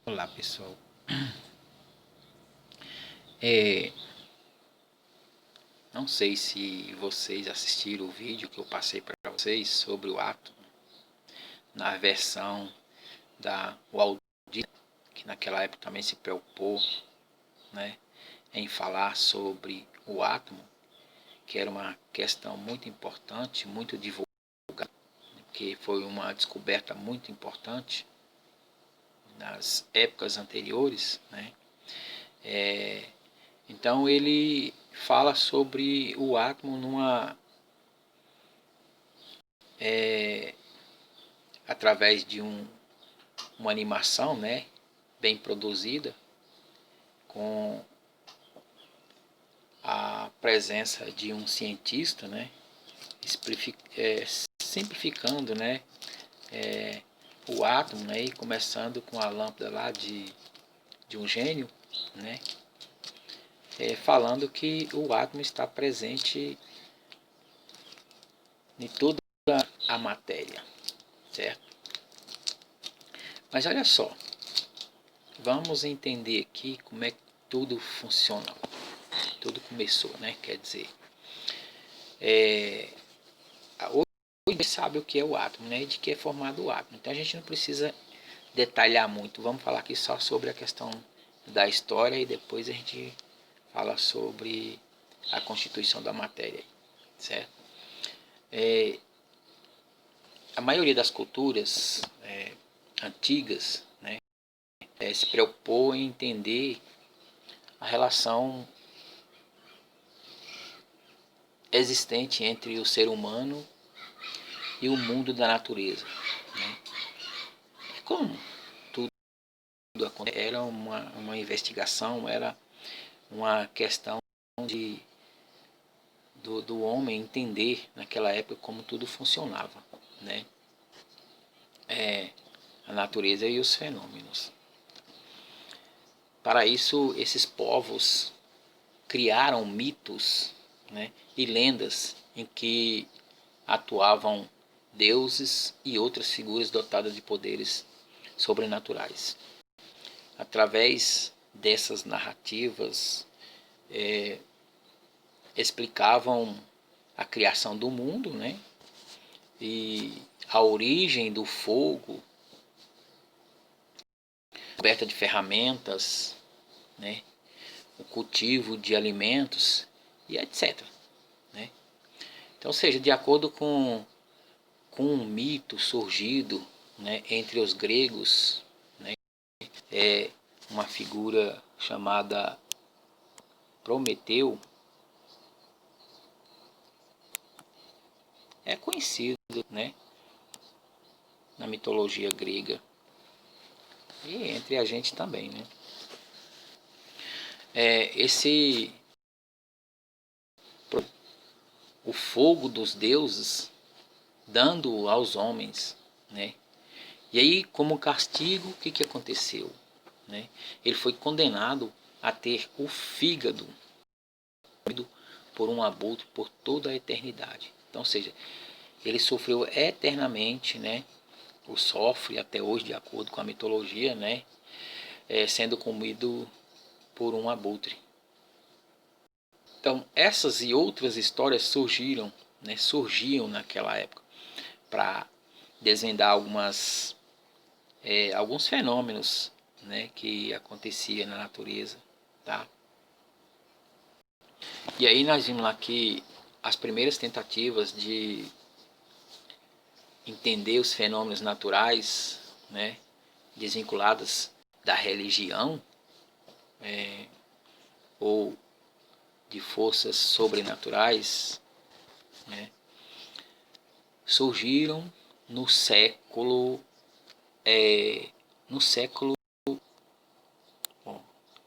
Olá pessoal, é, não sei se vocês assistiram o vídeo que eu passei para vocês sobre o átomo na versão da Walt Disney, que naquela época também se preocupou, né, em falar sobre o átomo, que era uma questão muito importante, muito divulgada, que foi uma descoberta muito importante nas épocas anteriores, né? Então ele fala sobre o átomo através de uma animação, né, bem produzida, com a presença de um cientista, né, simplificando, né, o átomo, né, e começando com a lâmpada lá de um gênio, né, falando que o átomo está presente em toda a matéria, certo? Mas olha só, vamos entender aqui como é que tudo funciona, tudo começou, né? Quer dizer, hoje a gente sabe o que é o átomo, né? E de que é formado o átomo. Então a gente não precisa detalhar muito. Vamos falar aqui só sobre a questão da história e depois a gente fala sobre a constituição da matéria, certo? A maioria das culturas antigas, né, se preocupou em entender a relação existente entre o ser humano e o mundo da natureza. Né? Como tudo acontece, era uma investigação, era uma questão de, do homem entender naquela época como tudo funcionava, né? A natureza e os fenômenos. Para isso, esses povos criaram mitos, né, e lendas em que atuavam deuses e outras figuras dotadas de poderes sobrenaturais. Através dessas narrativas, explicavam a criação do mundo, né, e a origem do fogo, descoberta de ferramentas, né, o cultivo de alimentos e etc. Né? Então, ou seja, de acordo com um mito surgido, né, entre os gregos, né, é uma figura chamada Prometeu, é conhecido, né, na mitologia grega e entre a gente também, né? Esse o fogo dos deuses dando aos homens, né? E aí, como castigo, o que aconteceu? Né? Ele foi condenado a ter o fígado por um aborto por toda a eternidade. Então, ou seja, ele sofreu eternamente, né? Ou sofre até hoje, de acordo com a mitologia, né? Sendo comido por um abutre. Então, essas e outras histórias surgiram, né? Surgiam naquela época para desvendar alguns fenômenos, né, que acontecia na natureza, tá? E aí nós vimos lá que as primeiras tentativas de entender os fenômenos naturais, né, desvinculadas da religião, ou de forças sobrenaturais, né, surgiram no século no século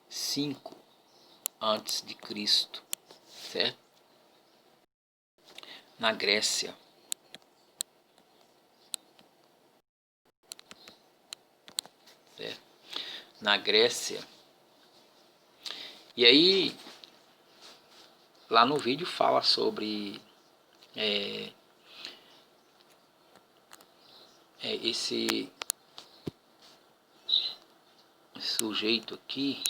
5 antes de Cristo, certo? Na Grécia. Certo? Na Grécia. E aí, lá no vídeo fala sobre esse sujeito aqui,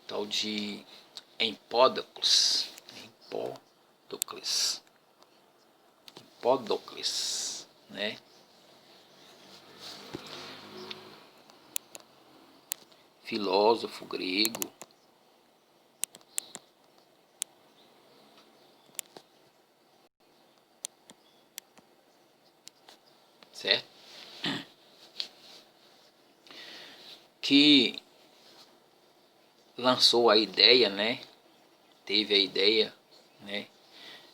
tal de Empódocles, né? Filósofo grego, certo? Que lançou a ideia, né? Teve a ideia, né?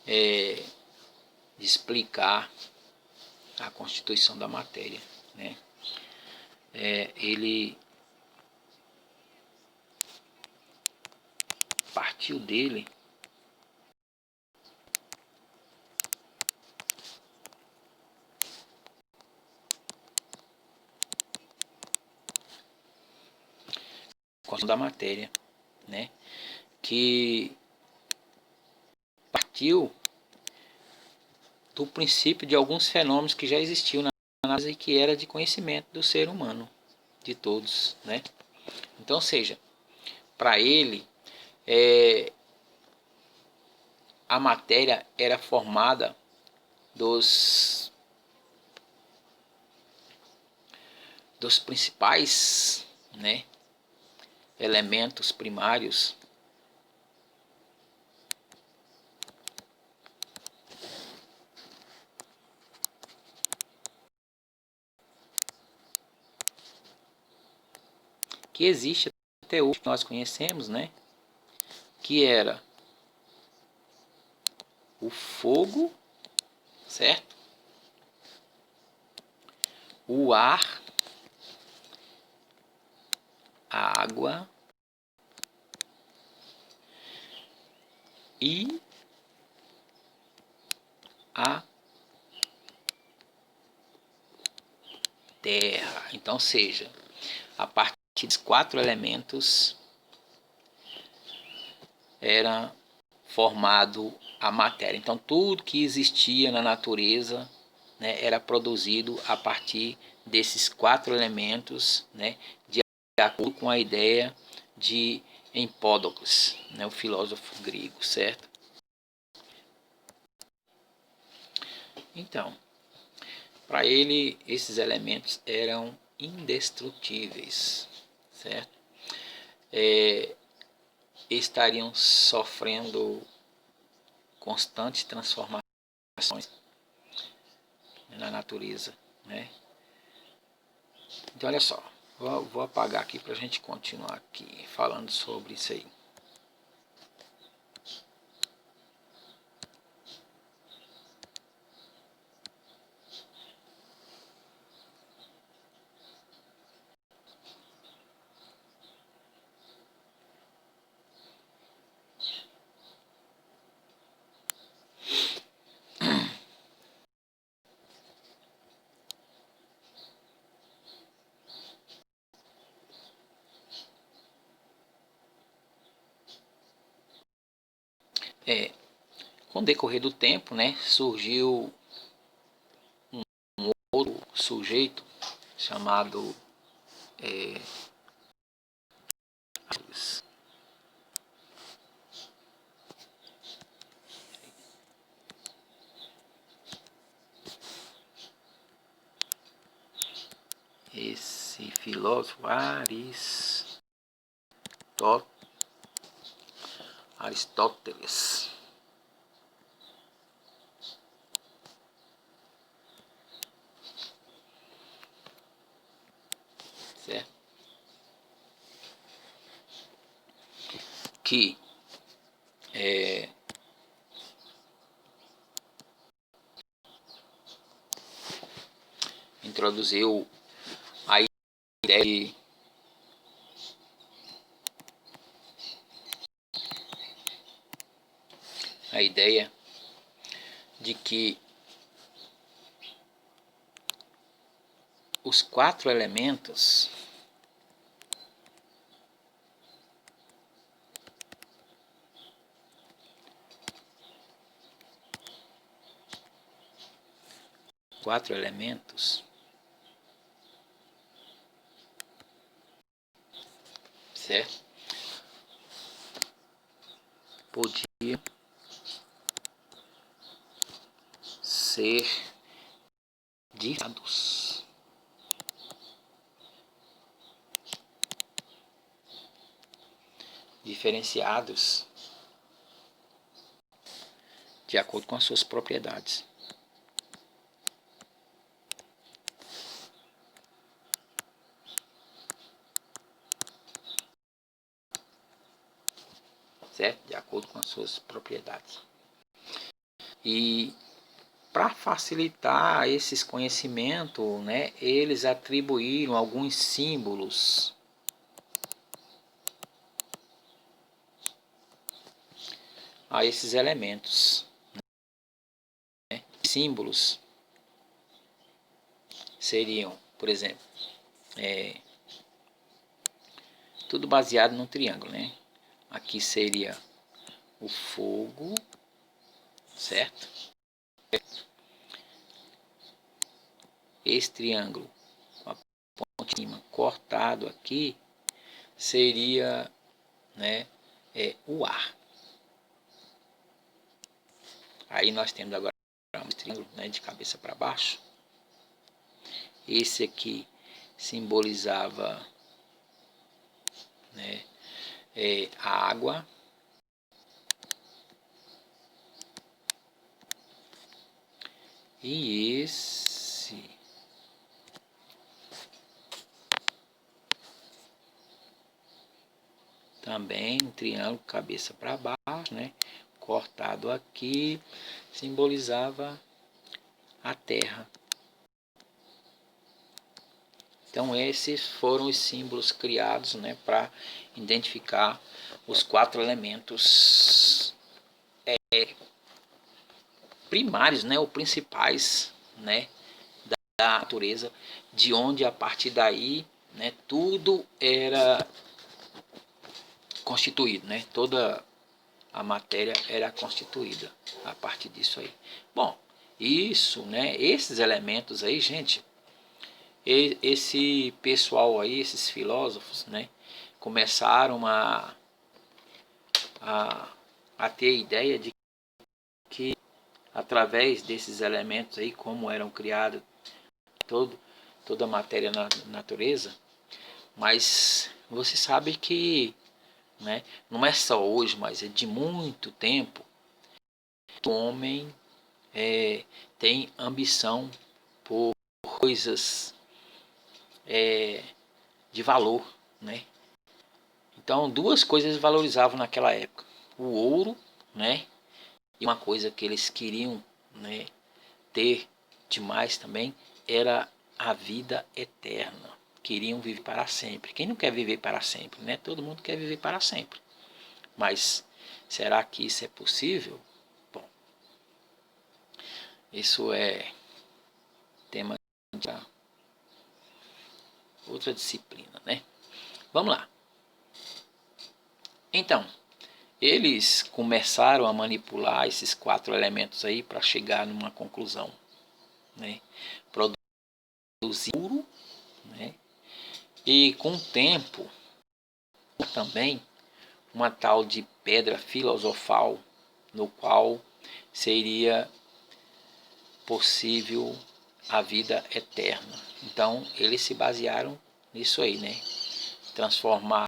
De explicar a constituição da matéria, né? Ele partiu dele da matéria, né? Que partiu do princípio de alguns fenômenos que já existiam na análise e que era de conhecimento do ser humano, de todos, né? Então, seja, para ele, a matéria era formada dos principais, né, elementos primários que existe até hoje, que nós conhecemos, né, que era o fogo, certo? O ar, a água e a terra. Então, seja, a partir dos 4 elementos era formado a matéria. Então, tudo que existia na natureza, né, era produzido a partir desses 4 elementos, né, de acordo com a ideia de Empódocles, né, o filósofo grego, certo? Então, para ele, esses elementos eram indestrutíveis, certo? Estariam sofrendo constantes transformações na natureza, né? Então, olha só, vou apagar aqui para a gente continuar aqui falando sobre isso aí. Com o decorrer do tempo, né, surgiu um outro sujeito chamado esse filósofo Aristóteles, certo? Que introduziu a ideia de que os 4 elementos quatro elementos, certo? Podiam ser diferenciados de acordo com as suas propriedades. Certo? De acordo com as suas propriedades. E para facilitar esses conhecimentos, né, eles atribuíram alguns símbolos a esses elementos. Né? Símbolos seriam, por exemplo, tudo baseado num triângulo, né? Aqui seria o fogo, certo? Esse triângulo com a pontinha cortado aqui seria, né, o ar. Aí nós temos agora um triângulo, né, de cabeça para baixo. Esse aqui simbolizava, né, a água. E esse também um triângulo cabeça para baixo, né, cortado aqui, simbolizava a terra. Então esses foram os símbolos criados, né, para identificar os quatro elementos primários, né, ou principais, né, da natureza, de onde a partir daí, né, tudo era constituído, né, toda a matéria era constituída a partir disso aí. Bom, isso, né, esses elementos aí, gente, esse pessoal aí, esses filósofos, né, começaram a ter a ideia de que através desses elementos aí, como eram criados toda a matéria na natureza, mas você sabe que, né, não é só hoje, mas é de muito tempo que o homem tem ambição por coisas de valor, né? Então, duas coisas valorizavam naquela época: o ouro, né? E uma coisa que eles queriam, né, ter demais também era a vida eterna. Queriam viver para sempre. Quem não quer viver para sempre, né? Todo mundo quer viver para sempre. Mas será que isso é possível? Bom, isso é tema de outra disciplina, né? Vamos lá. Então, eles começaram a manipular esses quatro elementos aí para chegar numa conclusão, né? Produzir ouro, né? E com o tempo também uma tal de pedra filosofal, no qual seria possível a vida eterna. Então eles se basearam nisso aí, né? Transformar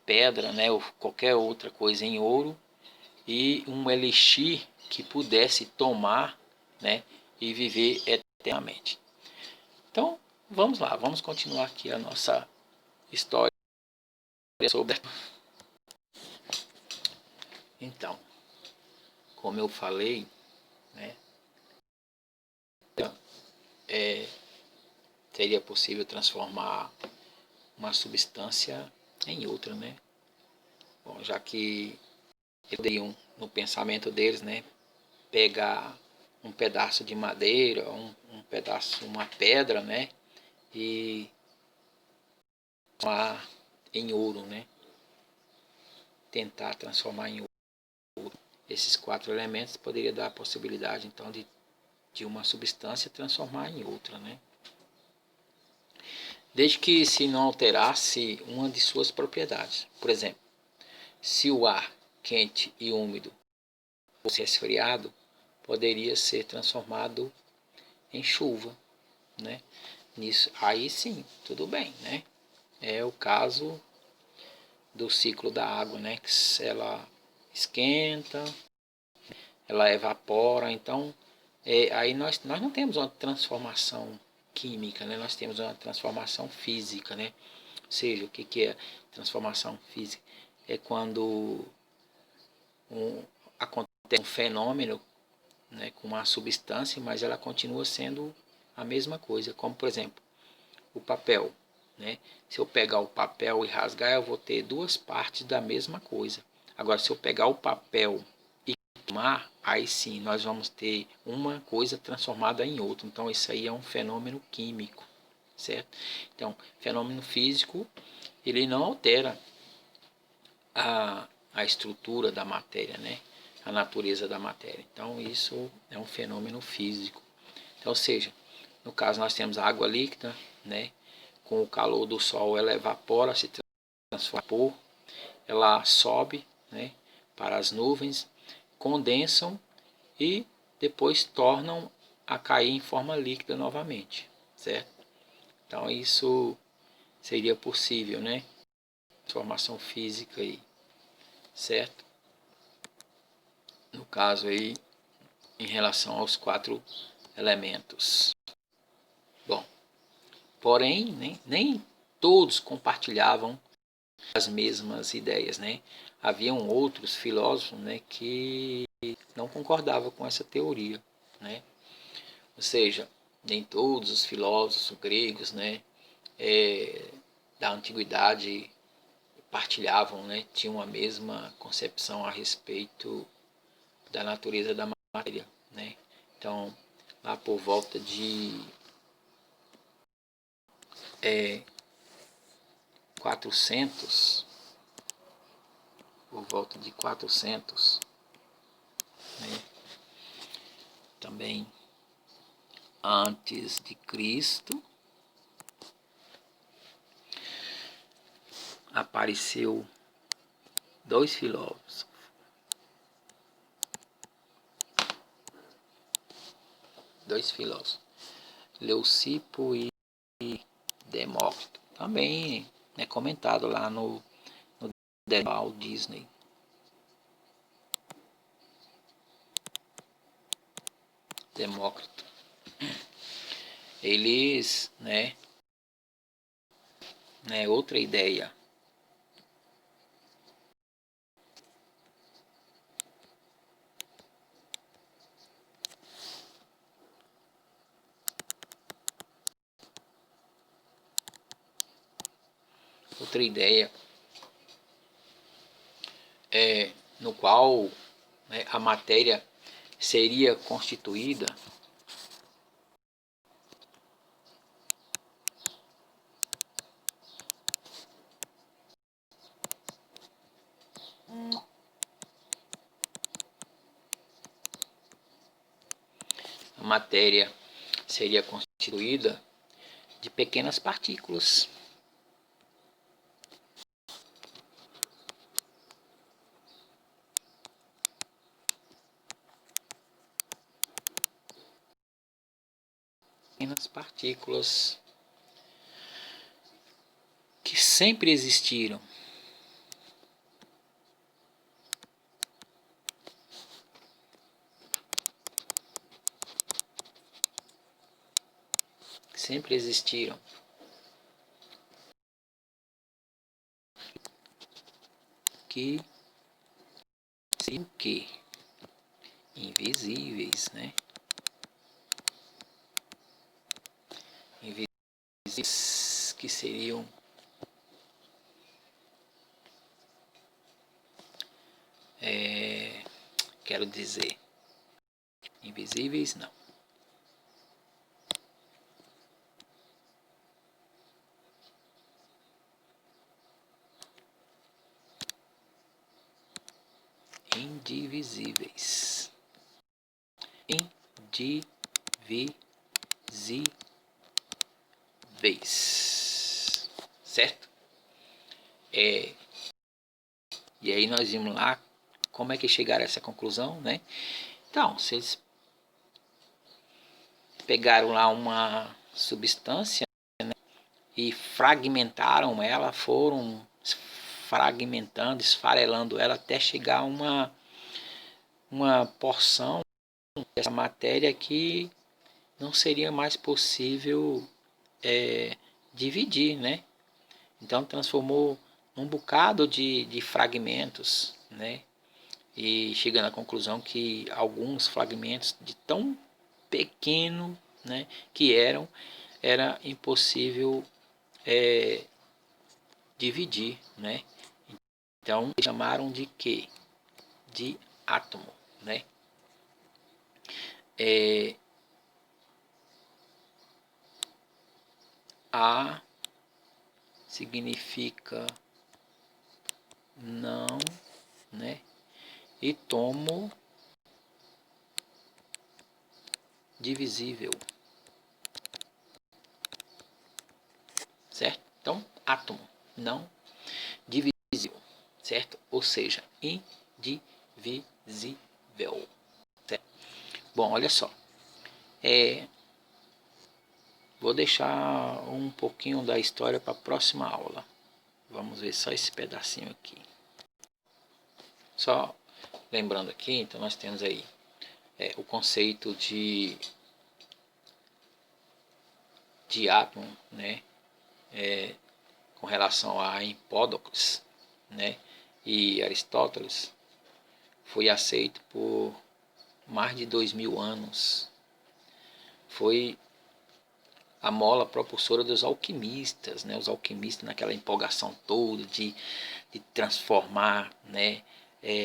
pedra, né, ou qualquer outra coisa em ouro, e um elixir que pudesse tomar, né, e viver eternamente. Então vamos lá, vamos continuar aqui a nossa história sobre. Então, como eu falei, né, seria possível transformar uma substância em outra, né? Bom, já que poderiam, no pensamento deles, né, pegar um pedaço de madeira, um pedaço, uma pedra, né, e transformar em ouro, né? Tentar transformar em ouro. Esses quatro elementos poderia dar a possibilidade, então, de de uma substância transformar em outra, né? Desde que se não alterasse uma de suas propriedades. Por exemplo, se o ar quente e úmido fosse resfriado, poderia ser transformado em chuva, né? Nisso, aí sim, tudo bem, né? É o caso do ciclo da água, né? Que ela esquenta, ela evapora, então aí nós não temos uma transformação química, né? Nós temos uma transformação física, né? Ou seja, o que é transformação física? É quando acontece um fenômeno, né, com uma substância, mas ela continua sendo a mesma coisa, como por exemplo, o papel, né? Se eu pegar o papel e rasgar, eu vou ter duas partes da mesma coisa. Agora, se eu pegar o papel e queimar, aí sim nós vamos ter uma coisa transformada em outra. Então, isso aí é um fenômeno químico, certo? Então, fenômeno físico, ele não altera a estrutura da matéria, né? A natureza da matéria. Então, isso é um fenômeno físico. Então, ou seja, no caso nós temos a água líquida, né? Com o calor do sol ela evapora, se transforma em vapor, ela sobe, né, para as nuvens, condensam e depois tornam a cair em forma líquida novamente, certo? Então isso seria possível, né? Transformação física aí, certo? No caso aí, em relação aos quatro elementos. Bom, porém, nem todos compartilhavam as mesmas ideias, né? Haviam outros filósofos, né, que não concordavam com essa teoria, né? Ou seja, nem todos os filósofos gregos, né, da antiguidade partilhavam, né, tinham a mesma concepção a respeito da natureza da matéria, né? Então, lá por volta de 400, por volta de 400, né, também antes de Cristo, apareceu dois filósofos, Leucipo e Demócrito. Também é comentado lá no Walt Disney. Demócrito. Eles, outra ideia. Outra ideia no qual, né, a matéria seria constituída a matéria seria constituída de pequenas partículas. Pequenas partículas que sempre existiram. Sempre existiram. Que seriam o quê? Invisíveis, né? Invisíveis que seriam quero dizer, invisíveis não. Indivisíveis. Indivisíveis. certo? E aí nós vimos lá como é que chegaram a essa conclusão, né? Então, se eles pegaram lá uma substância, né, e fragmentaram ela, foram fragmentando, esfarelando ela até chegar a uma porção dessa matéria que não seria mais possível dividir, né? Então transformou um bocado de fragmentos, né? E chegando à conclusão que alguns fragmentos de tão pequeno, né, que era impossível dividir, né? Então chamaram de quê? De átomo, né? A significa não, né? E tomo, divisível, certo? Então, átomo, não divisível, certo? Ou seja, indivisível, certo? Bom, olha só, vou deixar um pouquinho da história para a próxima aula. Vamos ver só esse pedacinho aqui. Só lembrando aqui, então nós temos aí o conceito de átomo, né? Com relação a Empédocles, né? E Aristóteles, foi aceito por mais de 2000 anos. Foi a mola propulsora dos alquimistas, né? Os alquimistas naquela empolgação toda de transformar, né,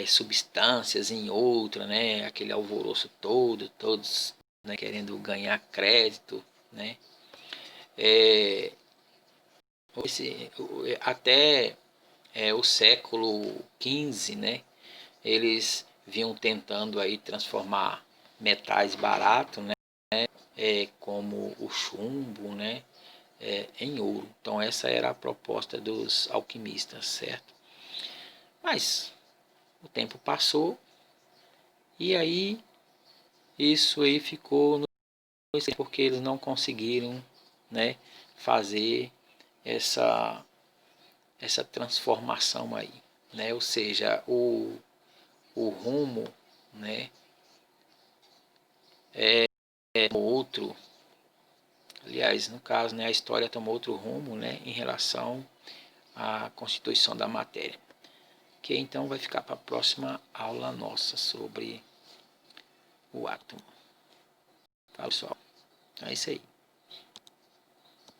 substâncias em outra, né? Aquele alvoroço todo, todos, né, querendo ganhar crédito, né? Até o século XV, né? Eles vinham tentando aí transformar metais baratos, né? Como o chumbo, né? Em ouro. Então essa era a proposta dos alquimistas, certo? Mas o tempo passou e aí isso aí ficou no porque eles não conseguiram, né, fazer essa transformação aí, né? Ou seja, o rumo, né, outro. Aliás, no caso, né, a história tomou outro rumo, né, em relação à constituição da matéria. Que então vai ficar para a próxima aula nossa sobre o átomo. Tá, pessoal? Então é isso aí.